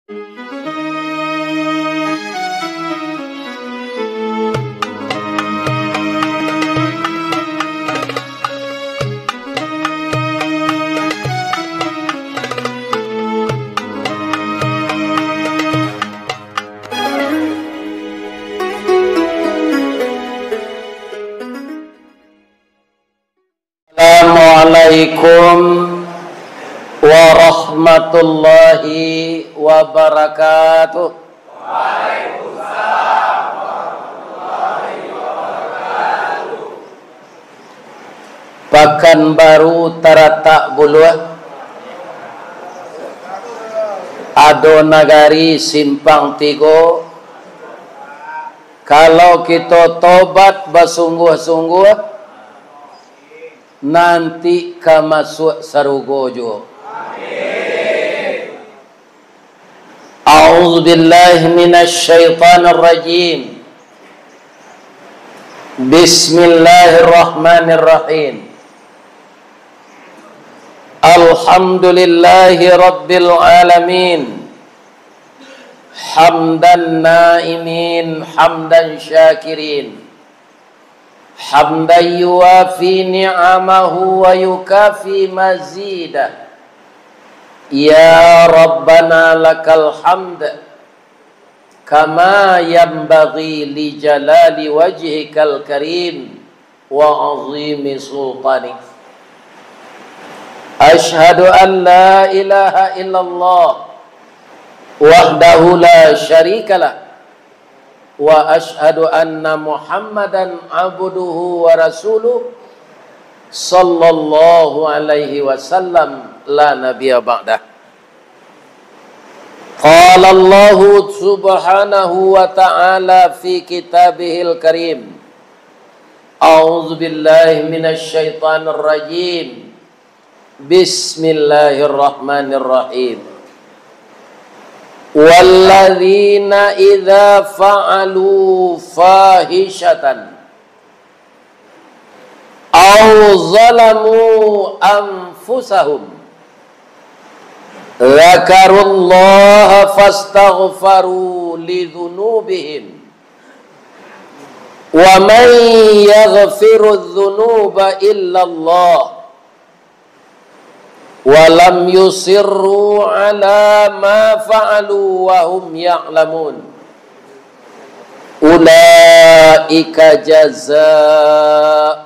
Assalamualaikum warahmatullahi wabarakatuh. Waalaikumsalam warahmatullahi wabarakatuh. Pekanbaru Taratak Buluh Ado Nagari Simpang Tigo. Kalau kita tobat bersungguh-sungguh, nanti ka masuk sarugo jo. Amin. A'udzu billahi minasy syaithanir rajim. Bismillahirrahmanirrahim. Alhamdulillahi rabbil alamin. Hamdan naimin, hamdan syakirin. Hamdan yuwafi ni'amahu wa yukafi mazidah. Ya Rabbana lakal hamd kama yanbaghi li jalali wajhikal karim wa azimi sultanik. Ashhadu an la ilaha illallah wahdahu la syarikalah wa ashhadu anna Muhammadan abduhu wa rasuluh sallallahu alaihi wasallam la nabiyya ba'dah. Qala Allah subhanahu wa ta'ala fi kitabihil karim. A'udzu billahi minasy syaithanir rajim. Bismillahirrahmanirrahim. Walladzina idza fa'alu fahishatan aw zalamu anfusahum dzakarullaha fastaghfaru lidzunubihim wa man yaghfiru dzunuba illallah walam yusirru ala ma fa'alu wa hum ya'lamun ulaika jazaohum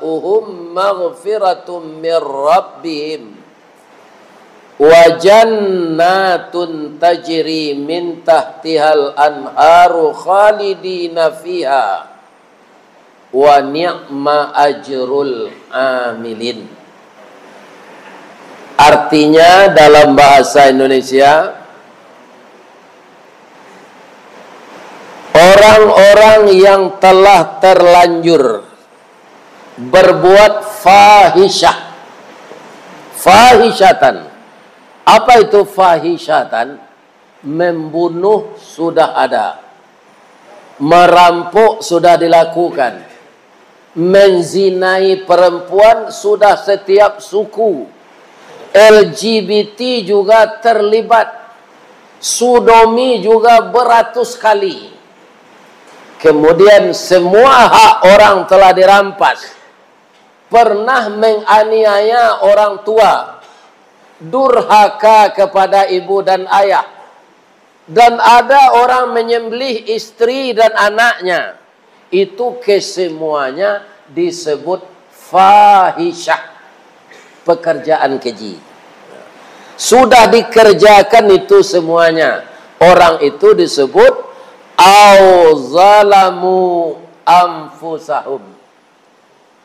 maghfiratum mir rabbihim wa jannatun tajri min tahtihal anharu khalidina fiha wa ni'ma ajrul amilin. Artinya dalam bahasa Indonesia, orang-orang yang telah terlanjur berbuat fahishatan. Apa itu fahishatan? Membunuh sudah ada, merampok sudah dilakukan, menzinai perempuan sudah setiap suku, LGBT juga terlibat, sodomi juga beratus kali. Kemudian semua hak orang telah dirampas. Pernah menganiaya orang tua, durhaka kepada ibu dan ayah, dan ada orang menyembelih istri dan anaknya. Itu kesemuanya disebut fahisyah, pekerjaan keji. Sudah dikerjakan itu semuanya, orang itu disebut auzalamu anfusahum,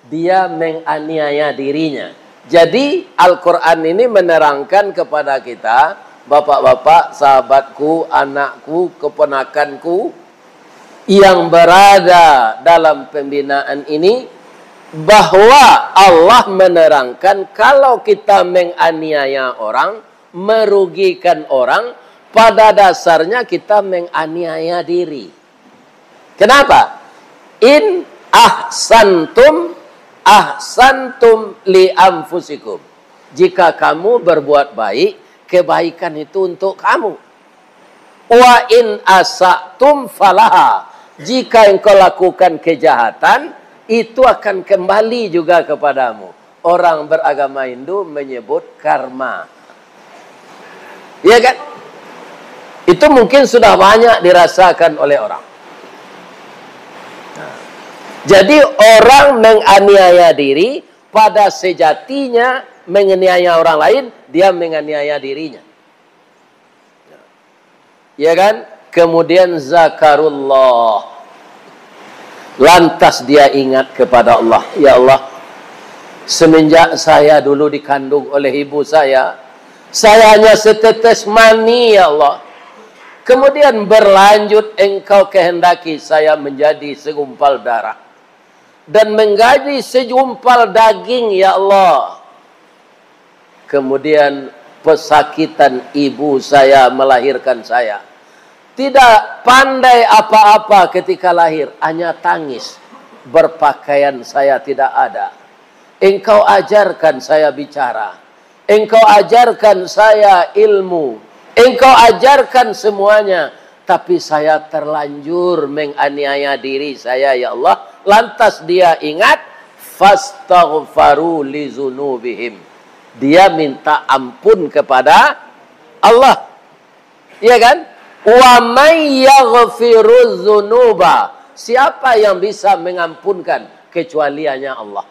dia menganiaya dirinya. Jadi Al-Quran ini menerangkan kepada kita, bapak-bapak, sahabatku, anakku, keponakanku yang berada dalam pembinaan ini, bahwa Allah menerangkan kalau kita menganiaya orang, merugikan orang, pada dasarnya kita menganiaya diri. Kenapa? In ahsantum li anfusikum. Jika kamu berbuat baik, kebaikan itu untuk kamu. Wa in asa'tum falaha. Jika engkau lakukan kejahatan, itu akan kembali juga kepadamu. Orang beragama Hindu menyebut karma. Iya kan? Itu mungkin sudah banyak dirasakan oleh orang. Jadi orang menganiaya diri, pada sejatinya menganiaya orang lain, dia menganiaya dirinya. Ya kan? Kemudian zakarullah. Lantas dia ingat kepada Allah. Ya Allah, semenjak saya dulu dikandung oleh ibu saya hanya setetes mani, ya Allah. Kemudian berlanjut engkau kehendaki saya menjadi segumpal darah. Dan menjadi segumpal daging, ya Allah. Kemudian pesakitan ibu saya melahirkan saya. Tidak pandai apa-apa ketika lahir, hanya tangis. Berpakaian saya tidak ada. Engkau ajarkan saya bicara. Engkau ajarkan saya ilmu. Engkau ajarkan semuanya. Tapi saya terlanjur menganiaya diri saya, ya Allah. Lantas dia ingat, fastaghfaru li dzunubihim. Dia minta ampun kepada Allah. Iya kan? Wa may yaghfiruz dzunuba. Siapa yang bisa mengampunkan kecuali hanya Allah.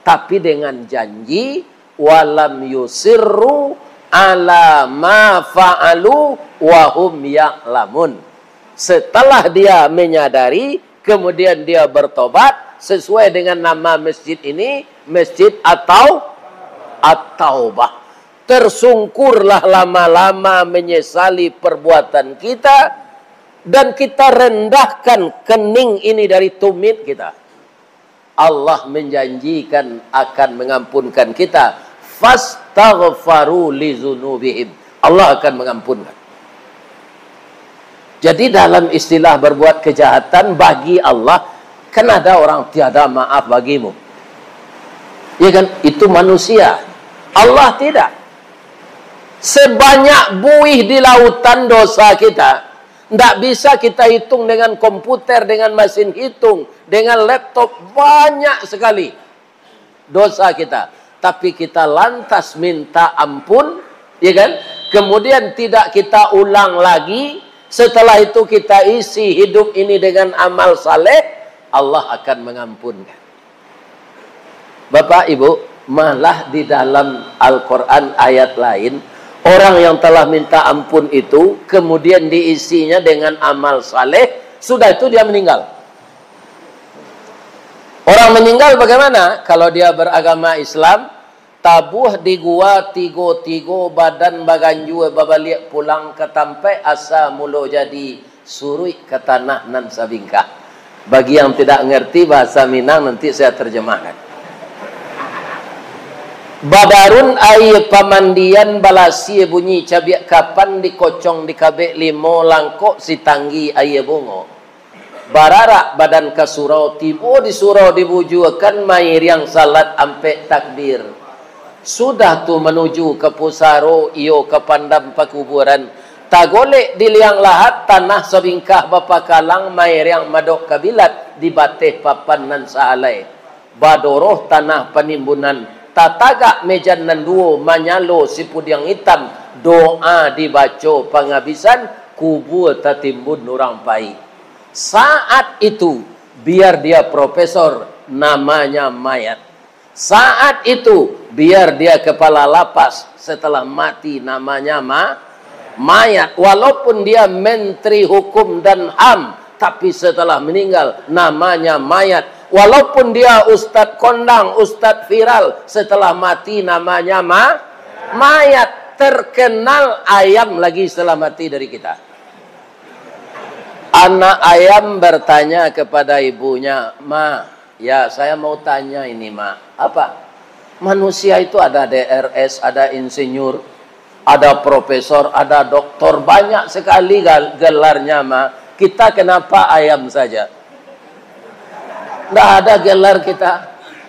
Tapi dengan janji, walam yusirru ala ma fa'alu wa hum ya'lamun. Setelah dia menyadari, kemudian dia bertobat sesuai dengan nama masjid ini, Masjid At-Taubah. Tersungkurlah lama-lama menyesali perbuatan kita, dan kita rendahkan kening ini dari tumit kita. Allah menjanjikan akan mengampunkan kita. Fastaghfaru li dzunubihim. Allah akan mengampunkan. Jadi dalam istilah berbuat kejahatan bagi Allah, kan ada orang tiada maaf bagimu. Ya kan? Itu manusia. Allah tidak. Sebanyak buih di lautan dosa kita, tidak bisa kita hitung dengan komputer, dengan mesin hitung, dengan laptop. Banyak sekali dosa kita. Tapi kita lantas minta ampun, ya kan? Kemudian tidak kita ulang lagi. Setelah itu kita isi hidup ini dengan amal saleh, Allah akan mengampunkan. Bapak Ibu, malah di dalam Al-Quran ayat lain, orang yang telah minta ampun itu, kemudian diisinya dengan amal saleh, sudah itu dia meninggal. Orang meninggal bagaimana? Kalau dia beragama Islam, tabuh di gua tigo badan baganju babalik pulang ke tampai asa mulo jadi surui ke tanah nan sabingkah. Bagi yang tidak ngerti bahasa Minang, nanti saya terjemahkan. Badarun ay pamandian balasi bunyi cabiak kapan dikocong di kabek limo langkok si tanggi ay bungo. Bararak badan ka surau tibo di surau dibujuakan mair yang salat ampe takbir. Sudah tu menuju ke pusaro iyo ke pandam pakuburan. Tagolek di liang lahat tanah sabingkah bapakalang mair yang madok kabilat di bateh papan nan sahalai. Badoroh tanah penimbunan. Tatagak mejan nan duo manyalo sipud yang hitam. Doa dibaca penghabisan kubur tatimbun orang pai. Saat itu biar dia profesor namanya mayat. Saat itu biar dia kepala lapas setelah mati namanya mayat. Walaupun dia menteri hukum dan HAM, tapi setelah meninggal namanya mayat. Walaupun dia ustadz kondang, ustadz viral, setelah mati namanya mayat. Terkenal ayam lagi setelah mati dari kita. Anak ayam bertanya kepada ibunya, "Ma, ya saya mau tanya ini, Ma. Apa? Manusia itu ada DRS, ada insinyur, ada profesor, ada doktor, banyak sekali gelarnya, Ma. Kita kenapa ayam saja? Tidak ada gelar kita."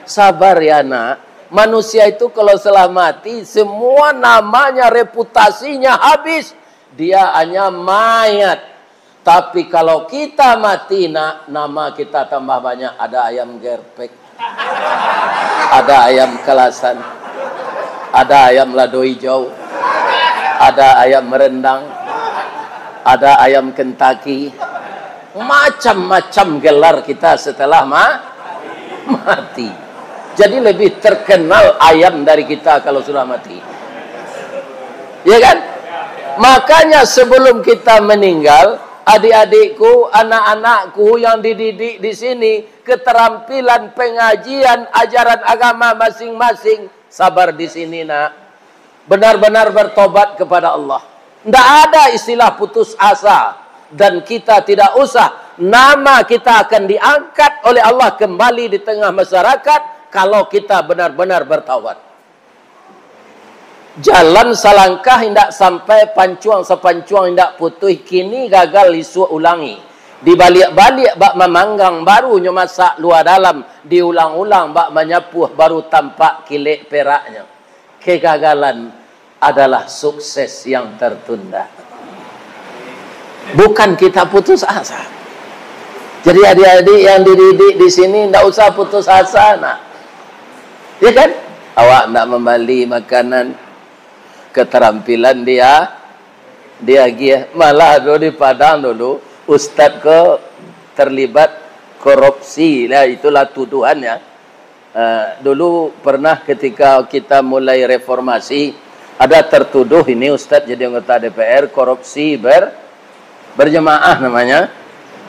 Sabar ya nak. Manusia itu kalau setelah mati, semua namanya, reputasinya habis. dia hanya mayat. Tapi kalau kita mati, nama kita tambah banyak. Ada ayam gerpek, ada ayam kelasan, ada ayam lado hijau, ada ayam merendang, ada ayam Kentucky. Macam-macam gelar kita setelah mati. Jadi lebih terkenal ayam dari kita kalau sudah mati. Ya kan? Makanya sebelum kita meninggal, adik-adikku, anak-anakku yang dididik di sini, keterampilan pengajian, ajaran agama masing-masing, sabar di sini nak. Benar-benar bertobat kepada Allah. Tidak ada istilah putus asa. Dan kita tidak usah. Nama kita akan diangkat oleh Allah kembali di tengah masyarakat kalau kita benar-benar bertaubat. Jalan salangkah hendak sampai pancuang sepancuang hendak putus, kini gagal isu ulangi. Dibalik-balik bak memanggang baru masak luar dalam, diulang-ulang bak menyapuh baru tampak kilik peraknya. Kegagalan adalah sukses yang tertunda. Bukan kita putus asa. Jadi adik-adik yang dididik di sini tidak usah putus asa nak. Ya kan? Awak nak membeli makanan, keterampilan dia malah dulu di Padang dulu ustaz ke terlibat korupsi lah, itulah tuduhannya. Dulu pernah ketika kita mulai reformasi ada tertuduh ini ustaz jadi anggota DPR korupsi berjemaah namanya.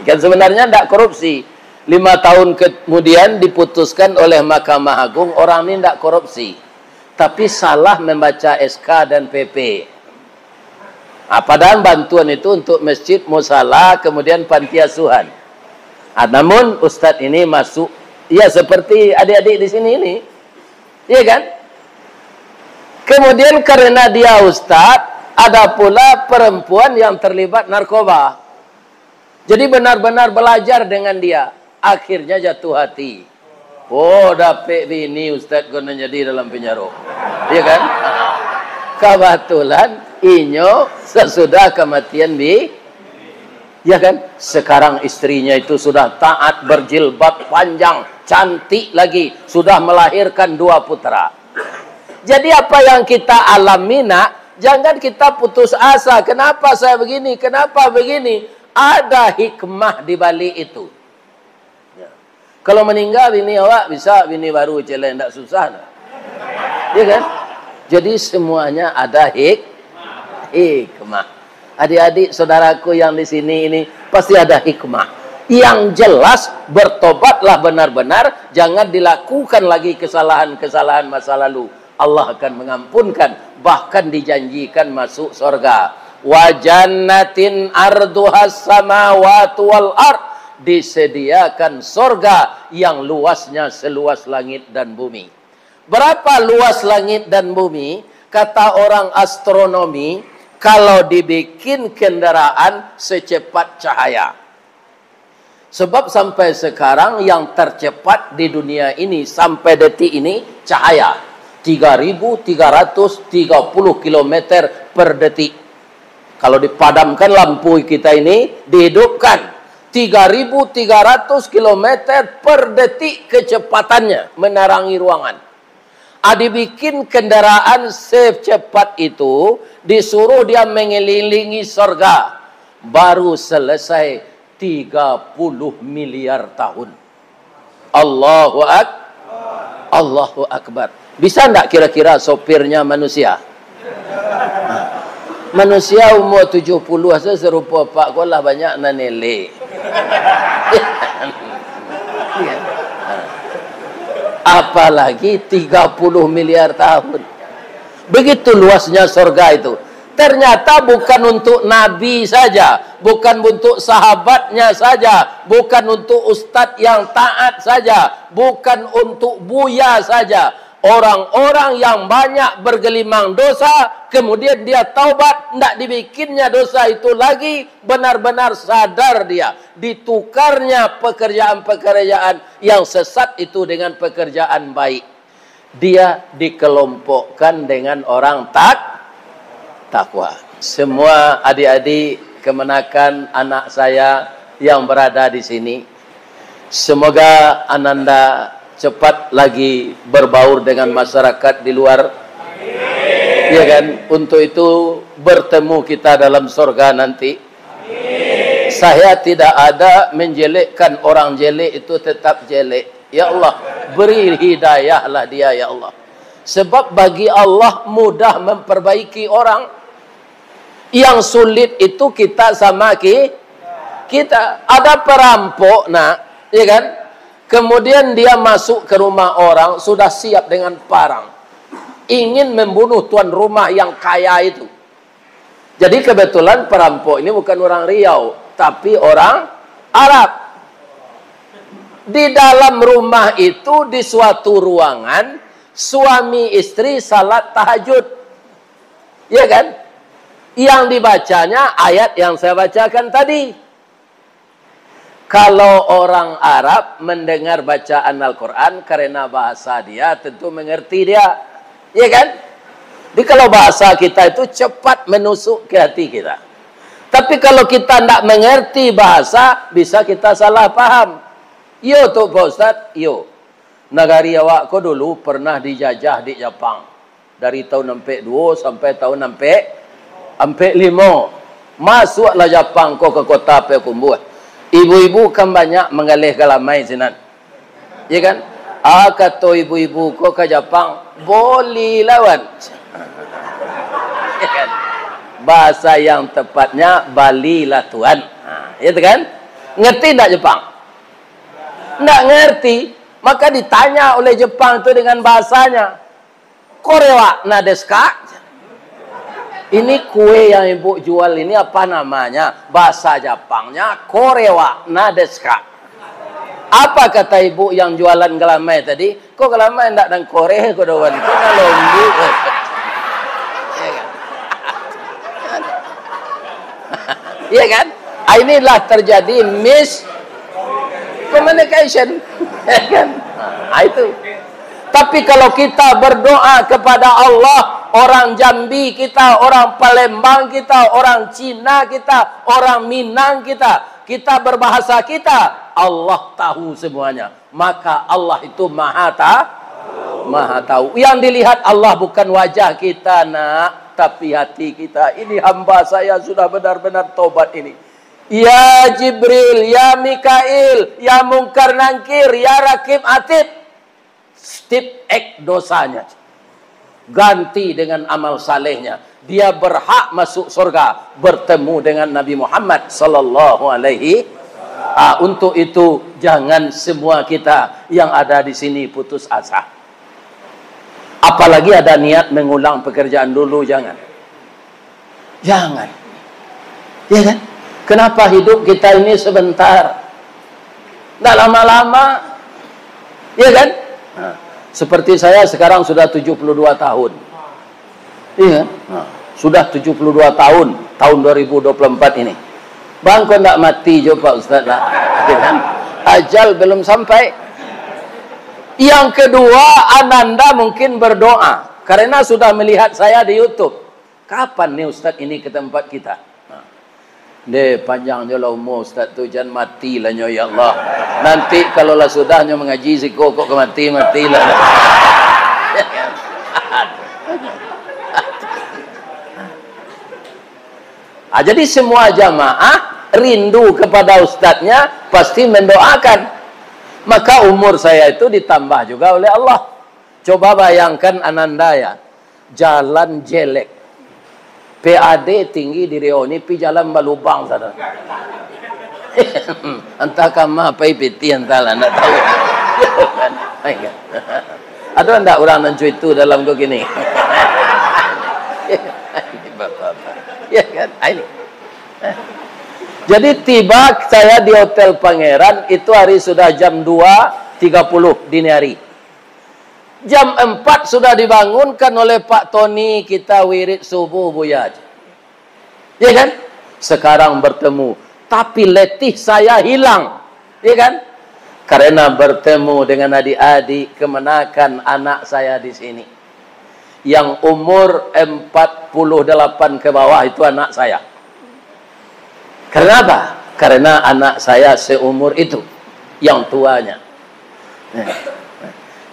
Kan sebenarnya tidak korupsi. 5 tahun kemudian diputuskan oleh Mahkamah Agung orang ini tidak korupsi. Tapi salah membaca SK dan PP. Padahal bantuan itu untuk masjid, musala, kemudian panti asuhan. Namun ustadz ini masuk, ya seperti adik-adik di sini ini. Iya kan? Kemudian karena dia ustadz, ada pula perempuan yang terlibat narkoba. Jadi benar-benar belajar dengan dia. Akhirnya jatuh hati. Oh, dapet bini ustaz kena jadi dalam penjara. Iya kan? Kebetulan inyo sesudah kematian ya kan? Sekarang istrinya itu sudah taat, berjilbab panjang, cantik lagi, sudah melahirkan 2 putra. Jadi apa yang kita alami nak, jangan kita putus asa. Kenapa saya begini? Kenapa begini? Ada hikmah di balik itu. Kalau meninggal bini awak bisa bini baru celeng, tidak susah. Ya kan? Jadi semuanya ada hikmah. Adik-adik saudaraku yang di sini ini pasti ada hikmah. Yang jelas bertobatlah benar-benar, jangan dilakukan lagi kesalahan-kesalahan masa lalu. Allah akan mengampunkan, bahkan dijanjikan masuk surga. Wa jannatin arduhas samawati wal ard, disediakan surga yang luasnya seluas langit dan bumi. Berapa luas langit dan bumi? Kata orang astronomi, kalau dibikin kendaraan secepat cahaya. Sebab sampai sekarang yang tercepat di dunia ini sampai detik ini cahaya. 3.330 km per detik. Kalau dipadamkan lampu kita ini, dihidupkan. 3.300 km per detik kecepatannya menerangi ruangan. Dibikin kendaraan secepat itu, disuruh dia mengelilingi surga. Baru selesai 30 miliar tahun. Allahu Akbar. Bisa enggak kira-kira sopirnya manusia? Manusia umur 70 asa serupa pak gua lah banyak nanele. Apalagi 30 miliar tahun. Begitu luasnya surga itu. Ternyata bukan untuk nabi saja, bukan untuk sahabatnya saja, bukan untuk ustadz yang taat saja, bukan untuk buya saja. Orang-orang yang banyak bergelimang dosa, kemudian dia taubat, tidak dibikinnya dosa itu lagi, benar-benar sadar dia. Ditukarnya pekerjaan-pekerjaan yang sesat itu dengan pekerjaan baik. Dia dikelompokkan dengan orang takwa. semua adik-adik kemenakan anak saya yang berada di sini. Semoga Ananda cepat lagi berbaur dengan masyarakat di luar. Ya kan? Untuk itu bertemu kita dalam surga nanti. Saya tidak ada menjelekkan orang jelek itu tetap jelek. Ya Allah, beri hidayahlah dia ya Allah. Sebab bagi Allah mudah memperbaiki orang. Yang sulit itu kita sama kita. Ada perampok nak, ya kan? Kemudian dia masuk ke rumah orang sudah siap dengan parang. Ingin membunuh tuan rumah yang kaya itu. Jadi kebetulan perampok ini bukan orang Riau, tapi orang Arab. Di dalam rumah itu, di suatu ruangan, suami istri salat tahajud. Ya kan? Yang dibacanya ayat yang saya bacakan tadi. Kalau orang Arab mendengar bacaan Al-Quran, karena bahasa dia, tentu mengerti dia. Ya kan? Jadi kalau bahasa kita itu cepat menusuk ke hati kita. Tapi kalau kita tidak mengerti bahasa, bisa kita salah paham. Yo tuh Pak Ustadz, yo. Negari awak ko dulu pernah dijajah di Jepang. Dari tahun 62 sampai tahun 5. Masuklah Jepang ko ke kota Payakumbuh. Ibu-ibu kan banyak mengalih galamai sinan. Ya kan? Kata ibu-ibu ko ke Jepang, boleh lawan. Ya kan? Bahasa yang tepatnya balilah Tuhan. Itu kan? Ngerti tak Jepang? Nggak ngerti. Maka ditanya oleh Jepang itu dengan bahasanya. Korewa nadeska? Ini kue yang ibu jual ini apa namanya? Bahasa Jepangnya Korewa nadeska. Apa kata ibu yang jualan gelamai tadi? Kok gelamai enggak dan Korea kok doan? Kok ngalombu? Iya kan? Inilah terjadi miscommunication. Ya kan? Itu. Tapi kalau kita berdoa kepada Allah, orang Jambi kita, orang Palembang kita, orang Cina kita, orang Minang kita, kita berbahasa kita, Allah tahu semuanya. Maka Allah itu Maha tahu. Yang dilihat Allah bukan wajah kita nak, tapi hati kita. Ini hamba saya sudah benar-benar tobat ini. Ya Jibril, ya Mikail, ya Munkar Nangkir, ya Rakib Atid. Step ek dosanya. Ganti dengan amal salehnya. Dia berhak masuk surga. Bertemu dengan Nabi Muhammad sallallahu alaihi. Untuk itu jangan semua kita yang ada di sini putus asa. Apalagi ada niat mengulang pekerjaan dulu, jangan. Jangan. Ya kan? Kenapa hidup kita ini sebentar? Tidak lama-lama. Ya kan? Seperti saya sekarang sudah 72 tahun. Iya. Sudah 72 tahun. Tahun 2024 ini. Bang, kok tidak mati jo Pak Ustaz? Ajal belum sampai. Yang kedua, Ananda mungkin berdoa. Karena sudah melihat saya di YouTube. Kapan nih Ustaz ini ke tempat kita? Panjangnya lah umur Ustaz tu, jangan mati lah ya Allah. Nanti kalau lah sudahnya mengaji si kok mati lah. Jadi semua jamaah rindu kepada ustadznya, pasti mendoakan. Maka umur saya itu ditambah juga oleh Allah. Coba bayangkan Ananda ya, jalan jelek. PAD tinggi di Riau ini, pi jalan balubang sana. Entah kama apa piti entah lah, enggak tahu. Ada enggak orang nancu itu dalam kau gini? Ya kan? Ini. Jadi tiba saya di Hotel Pangeran itu hari sudah jam 2.30 dini hari. Jam 4 sudah dibangunkan oleh Pak Tony, kita wirid subuh buya. Ya kan? Sekarang bertemu. Tapi letih saya hilang. Ya kan? Karena bertemu dengan adik-adik kemenakan anak saya di sini. Yang umur 48 ke bawah itu anak saya. Kenapa? Karena anak saya seumur itu, yang tuanya.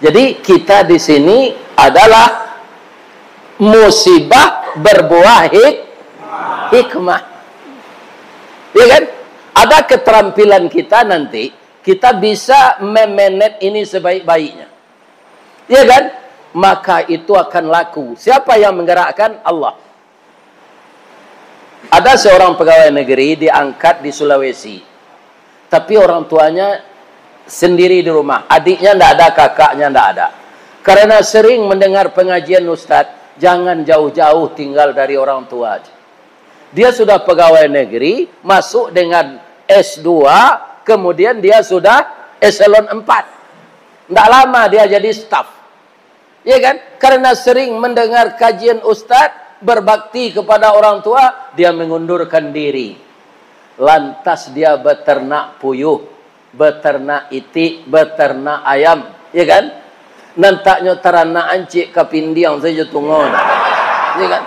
Jadi kita di sini adalah musibah berbuah hikmah. Ya kan? Ada keterampilan kita nanti, kita bisa memanage ini sebaik-baiknya. Ya kan? Maka itu akan laku. Siapa yang menggerakkan? Allah. Ada seorang pegawai negeri diangkat di Sulawesi. Tapi orang tuanya sendiri di rumah. Adiknya tidak ada, kakaknya tidak ada. Karena sering mendengar pengajian Ustadz, jangan jauh-jauh tinggal dari orang tua. Dia sudah pegawai negeri, masuk dengan S2, kemudian dia sudah eselon 4. Tidak lama dia jadi staf. Ya kan? Karena sering mendengar kajian Ustadz, berbakti kepada orang tua, dia mengundurkan diri. Lantas dia beternak puyuh, beternak itik, beternak ayam. Ya kan? Nantaknya ternak ancik kapindiang saja tungon. Ya kan?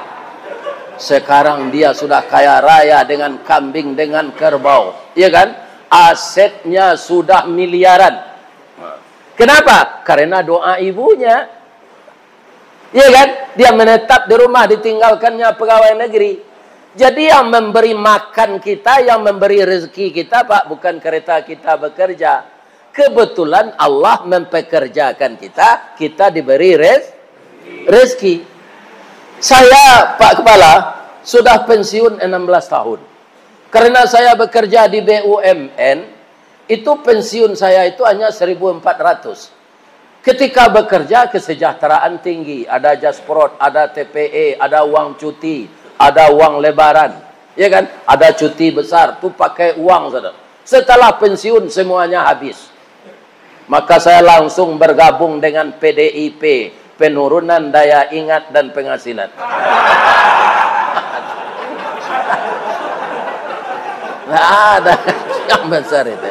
Sekarang dia sudah kaya raya dengan kambing, dengan kerbau. Ya kan? Asetnya sudah miliaran. Kenapa? Karena doa ibunya. Ya kan? Dia menetap di rumah, ditinggalkannya pegawai negeri. Jadi yang memberi makan kita, yang memberi rezeki kita, Pak, bukan kereta kita bekerja. Kebetulan Allah mempekerjakan kita, kita diberi rezeki. Saya, Pak Kepala, sudah pensiun 16 tahun. Karena saya bekerja di BUMN, itu pensiun saya itu hanya 1.400. Ketika bekerja, kesejahteraan tinggi. Ada jasprot, ada TPE, ada uang cuti, ada uang lebaran. Ya kan? Ada cuti besar, itu pakai uang, saudara. Setelah pensiun, semuanya habis. Maka saya langsung bergabung dengan PDIP, Penurunan Daya Ingat dan Penghasilan. Nah, ada yang besar itu.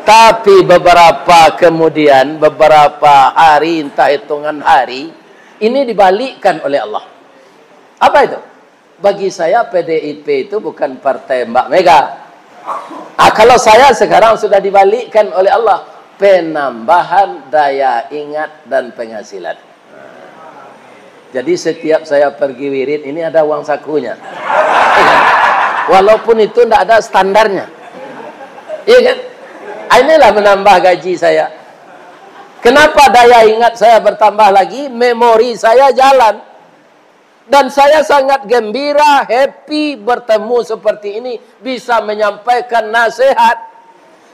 Tapi beberapa kemudian, beberapa hari, entah hitungan hari, ini dibalikkan oleh Allah. Apa itu? Bagi saya PDIP itu bukan partai Mbak Mega. Kalau saya sekarang sudah dibalikkan oleh Allah. Penambahan daya ingat dan penghasilan. Jadi setiap saya pergi wirid, ini ada uang sakunya. Walaupun itu tidak ada standarnya. Iya kan? Inilah menambah gaji saya. Kenapa daya ingat saya bertambah lagi? Memori saya jalan. Dan saya sangat gembira, happy bertemu seperti ini. Bisa menyampaikan nasihat.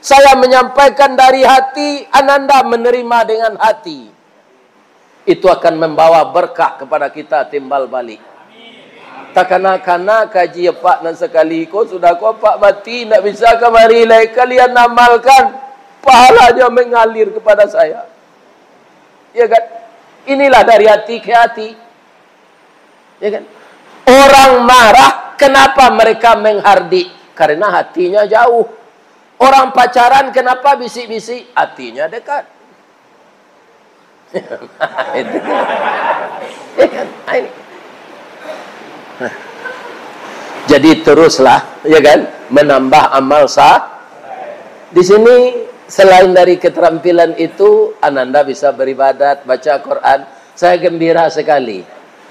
Saya menyampaikan dari hati, Ananda menerima dengan hati. Itu akan membawa berkah kepada kita timbal balik. Tak kena-kena kaji Pak dan sekali kau sudah kau Pak mati, tak bisa kemari lagi kalian amalkan, pahalanya mengalir kepada saya. Ya kan? Inilah dari hati ke hati. Ya kan? Orang marah, kenapa mereka menghardik? Karena hatinya jauh. Orang pacaran, kenapa bisik-bisik? Hatinya dekat. Itu. Ya kan? Ini. Jadi teruslah, ya kan, menambah amal sah. Di sini selain dari keterampilan itu, Ananda bisa beribadat, baca Quran. Saya gembira sekali.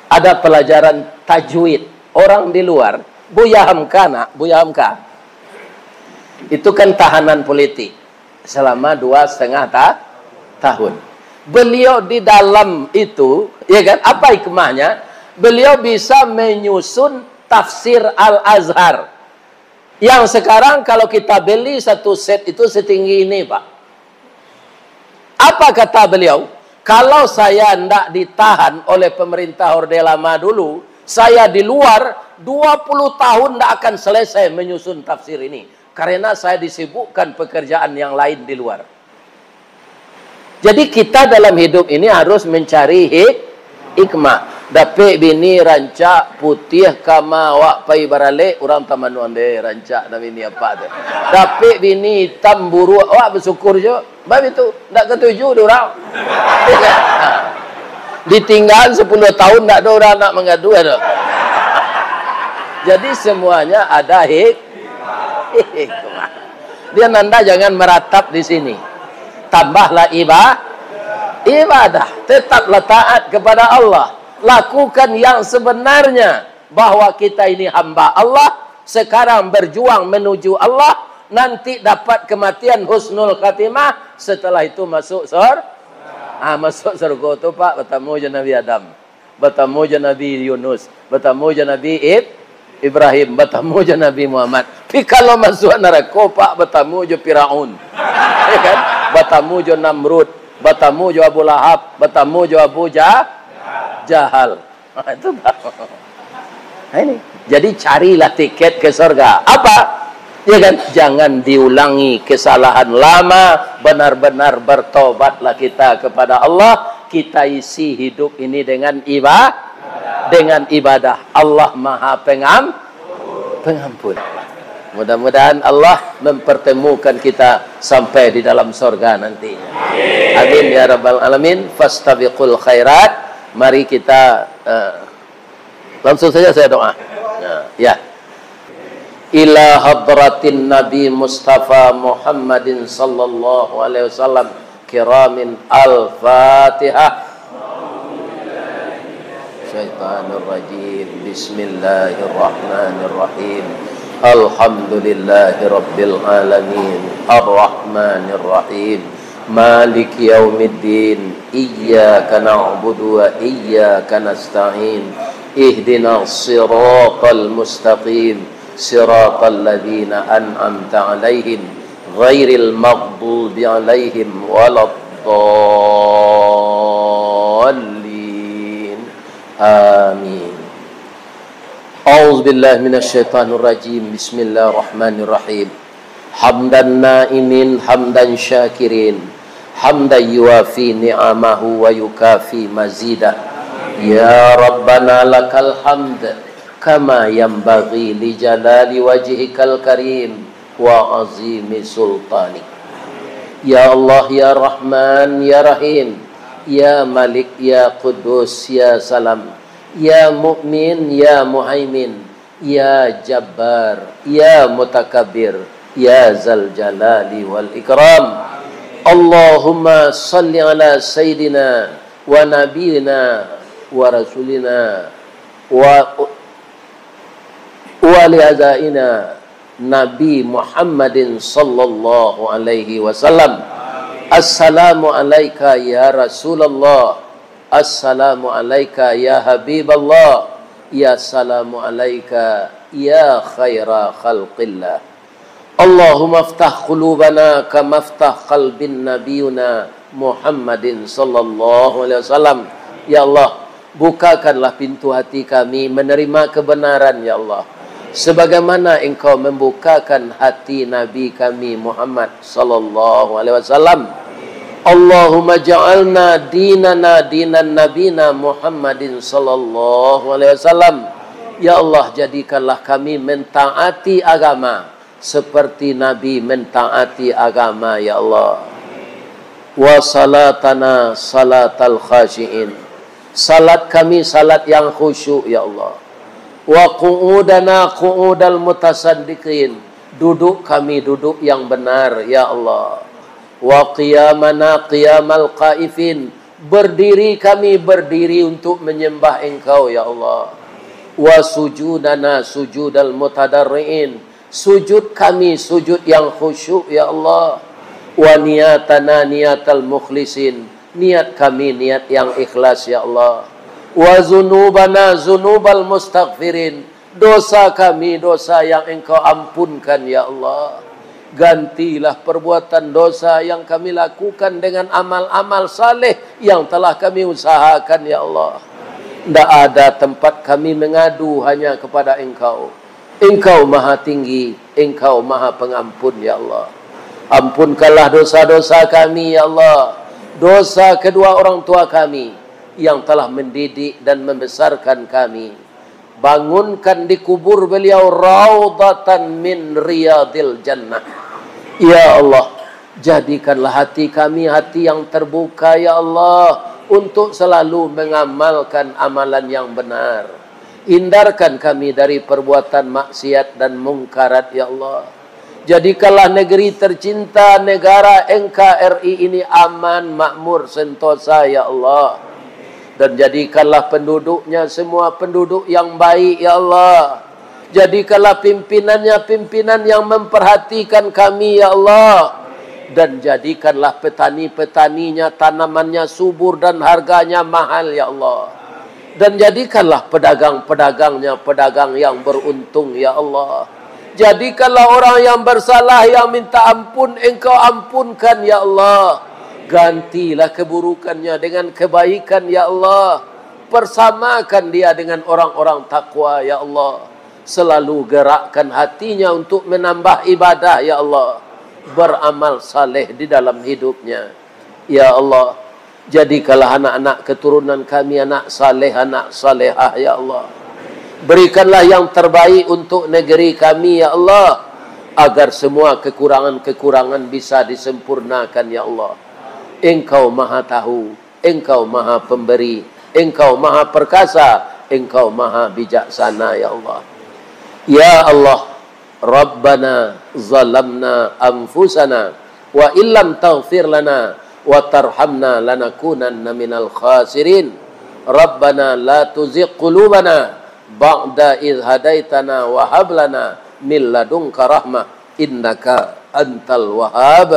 Ada pelajaran tajwid. Orang di luar, Buya Hamka, nak, Buya Hamka, itu kan tahanan politik selama 2,5 tahun. Beliau di dalam itu, ya kan, apa hikmahnya? Beliau bisa menyusun tafsir Al-Azhar. Yang sekarang kalau kita beli satu set itu setinggi ini, Pak. Apa kata beliau? Kalau saya tidak ditahan oleh pemerintah Orde Lama dulu, saya di luar 20 tahun tidak akan selesai menyusun tafsir ini. Karena saya disibukkan pekerjaan yang lain di luar. Jadi kita dalam hidup ini harus mencari hikmah. Dapik bini rancak putih kama wak pai barale orang taman onde rancak dan bini apa tu. Dapik bini hitam buruk wak bersyukur je. Bab itu ndak ketuju dia orang. Ditinggal 10 tahun tak ada orang nak mengadu ada. Jadi semuanya ada hikmah. Dia nanda jangan meratap di sini. Tambahlah ibadah. Tetaplah taat kepada Allah. Lakukan yang sebenarnya. Bahwa kita ini hamba Allah. Sekarang berjuang menuju Allah. Nanti dapat kematian husnul khatimah. Setelah itu masuk surga. Masuk surga tu Pak. Bertemu je Nabi Adam. Bertemu je Nabi Yunus. Bertemu je Nabi Ibrahim. Bertemu je Nabi Muhammad. Tapi kalau masuk neraka Pak. Bertemu je Firaun. Ya kan? Bertemu je Namrud. Bertemu je Abu Lahab. Bertemu je Abu Jahal. Itu Pak. Ini. Jadi carilah tiket ke surga. Apa? Ya kan? Jangan diulangi kesalahan lama. Benar-benar bertobatlah kita kepada Allah. Kita isi hidup ini dengan ibadah. Allah Maha Pengampun. Mudah-mudahan Allah mempertemukan kita sampai di dalam surga nanti. Amin ya rabbal alamin. Fastabiqul khairat. Mari kita langsung saja saya doa. Ya. Ila hadratin Nabi Mustafa Muhammadin sallallahu alaihi wasallam kiramin al-Fatihah. Syaitanir rajim. Bismillahirrahmanirrahim. Alhamdulillahi rabbil alamin. Ar-Rahmanir Rahim. Maliki yaumiddin. Iyyaka na'budu wa iyyaka nasta'in. Ihdinas siratal mustaqim. Siratal ladzina an'amta 'alaihim ghairil maghdubi 'alaihim waladdallin. Amin. A'udzu billahi minasy syaithanir rajim. Bismillahirrahmanirrahim. Hamdan na'imin hamdan syakirin. Hamdan yuwafi ni'amahu wa yukafi mazidah. Ya Rabbana lakal hamd kama yanbaghi li jalali wajhikal karim wa azimi sultanik. Ya Allah, ya Rahman, ya Rahim, ya Malik, ya Qudus, ya Salam, ya Mu'min, ya Muhaimin, ya Jabbar, ya Mutakabbir, ya Zal Jalali wal Ikram. Allahumma salli ala Sayyidina wa Nabiyina wa Rasulina wa li'azaina Nabi Muhammadin sallallahu alaihi wasallam. Assalamu alayka ya Rasulullah. Assalamu alayka ya Habiballah. Ya salamu alayka ya khaira khalqillah. Allahumma aftah qulubana kama aftah qalbin nabiyuna Muhammadin sallallahu alaihi wasallam. Ya Allah, bukakanlah pintu hati kami menerima kebenaran ya Allah. Sebagaimana engkau membukakan hati Nabi kami Muhammad sallallahu alaihi wasallam. Allahumma ja'alna dinana dinan nabina Muhammadin sallallahu alaihi wasallam. Ya Allah, jadikanlah kami mentaati agama seperti Nabi mentaati agama ya Allah. Wa salatana salatal khashiin. Salat kami salat yang khusyuk ya Allah. Wa qu'udana qu'udal mutasaddiqin. Duduk kami duduk yang benar ya Allah. Wa qiyamana qiyamal qaifin. Berdiri kami berdiri untuk menyembah Engkau ya Allah. Wa sujudana sujudal mutadarriin. Sujud kami sujud yang khusyuk ya Allah. Wa niyatana niyatal mukhlisin. Niat kami niat yang ikhlas ya Allah. Wa zunubana zunubal mustaghfirin. Dosa kami dosa yang Engkau ampunkan ya Allah. Gantilah perbuatan dosa yang kami lakukan dengan amal-amal saleh yang telah kami usahakan ya Allah. Tidak ada tempat kami mengadu hanya kepada Engkau. Engkau maha tinggi, Engkau maha pengampun ya Allah. Ampunkanlah dosa-dosa kami ya Allah. Dosa kedua orang tua kami yang telah mendidik dan membesarkan kami. Bangunkan di kubur beliau raudatan min riyadil jannah. Ya Allah, jadikanlah hati kami hati yang terbuka ya Allah untuk selalu mengamalkan amalan yang benar. Hindarkan kami dari perbuatan maksiat dan mungkarat ya Allah. Jadikanlah negeri tercinta, negara NKRI ini aman, makmur, sentosa ya Allah. Dan jadikanlah penduduknya semua penduduk yang baik ya Allah. Jadikanlah pimpinannya pimpinan yang memperhatikan kami ya Allah. Dan jadikanlah petani-petaninya tanamannya subur dan harganya mahal ya Allah. Dan jadikanlah pedagang-pedagangnya pedagang yang beruntung ya Allah. Jadikanlah orang yang bersalah yang minta ampun Engkau ampunkan ya Allah. Gantilah keburukannya dengan kebaikan ya Allah. Persamakan dia dengan orang-orang takwa ya Allah. Selalu gerakkan hatinya untuk menambah ibadah ya Allah. Beramal saleh di dalam hidupnya ya Allah. Jadikanlah anak-anak keturunan kami anak saleh, anak salehah ya Allah. Berikanlah yang terbaik untuk negeri kami ya Allah, agar semua kekurangan-kekurangan bisa disempurnakan ya Allah. Engkau maha tahu, Engkau maha pemberi, Engkau maha perkasa, Engkau maha bijaksana ya Allah. Ya Allah, Rabbana zalamna anfusana wa illam taghfir lana wa tarhamna lanakunanna minal khasirin. Rabbana la tuzigh qulubana ba'da idh hadaitana wa hab lana min ladunka rahmah innaka antal wahhab.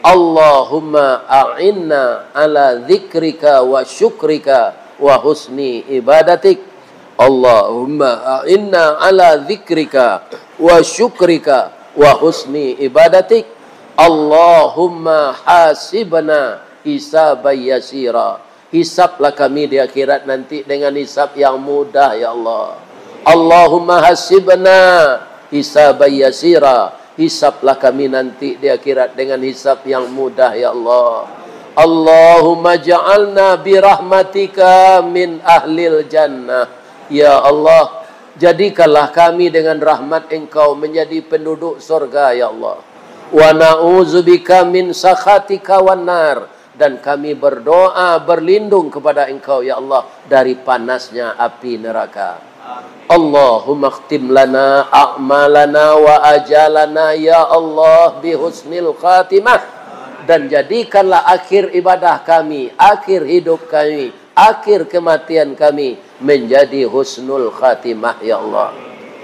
Allahumma a'inna ala dzikrika wa syukrika wa husni ibadatik. Allahumma a'inna ala dzikrika wa syukrika wa husni ibadatik. Allahumma hasibna hisaban yasira. Hisablah kami di akhirat nanti dengan hisab yang mudah ya Allah. Allahumma hasibna hisaban yasira. Hisablah kami nanti di akhirat dengan hisab yang mudah ya Allah. Allahumma ja'alna birahmatika min ahlil jannah. Ya Allah, jadikanlah kami dengan rahmat Engkau menjadi penduduk surga ya Allah. Wa na'udzubika min sakhatika wan nar. Dan kami berdoa berlindung kepada Engkau ya Allah dari panasnya api neraka. Allahumma khtim lana a'malana wa ajalana ya Allah bi husnil khatimah. Dan jadikanlah akhir ibadah kami, akhir hidup kami, akhir kematian kami menjadi husnul khatimah ya Allah.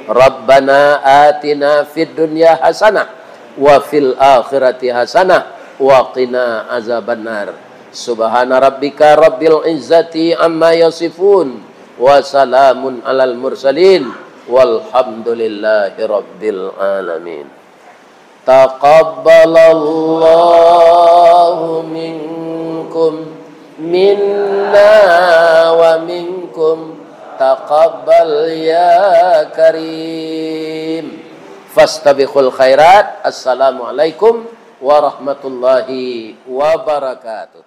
Rabbana atina fid dunya hasanah wa fil akhirati hasanah wa qina azabannar. Subhana rabbika rabbil izzati amma yasifun wa salamun alal mursalin walhamdulillahi rabbil alamin. Taqabbalallahu minkum minna wa minkum taqabbal ya karim. Fastabiqul khairat. Assalamualaikum warahmatullahi wabarakatuh.